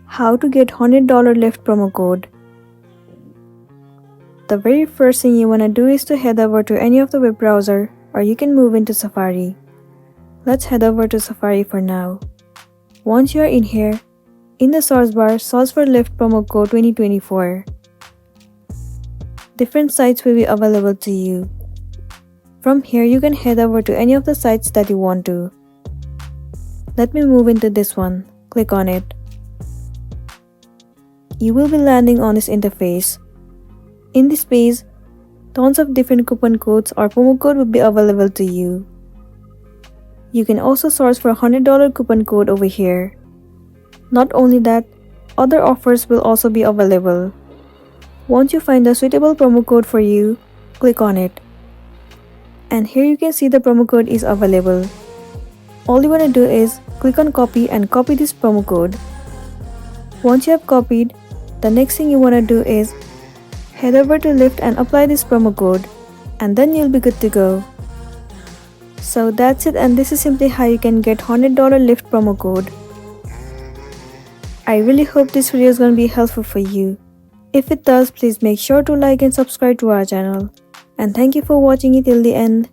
How to get $100 Lyft promo code. The very first thing you want to do is to head over to any of the web browser, or you can move into Safari. Let's head over to Safari for now. Once you are in here, in the source bar, search for Lyft promo code 2024. Different sites will be available to you. From here, you can head over to any of the sites that you want to. Let me move into this one. Click on it. You will be landing on this interface. In this page, tons of different coupon codes or promo code will be available to you. You can also search for $100 coupon code over here. Not only that, other offers will also be available. Once you find a suitable promo code for you, click on it. And here you can see the promo code is available. All you want to do is click on copy and copy this promo code. Once you have copied, the next thing you want to do is head over to Lyft and apply this promo code, and then you'll be good to go. So that's it, and this is simply how you can get $100 Lyft promo code. I really hope this video is going to be helpful for you. If it does, please make sure to like and subscribe to our channel. And thank you for watching it till the end.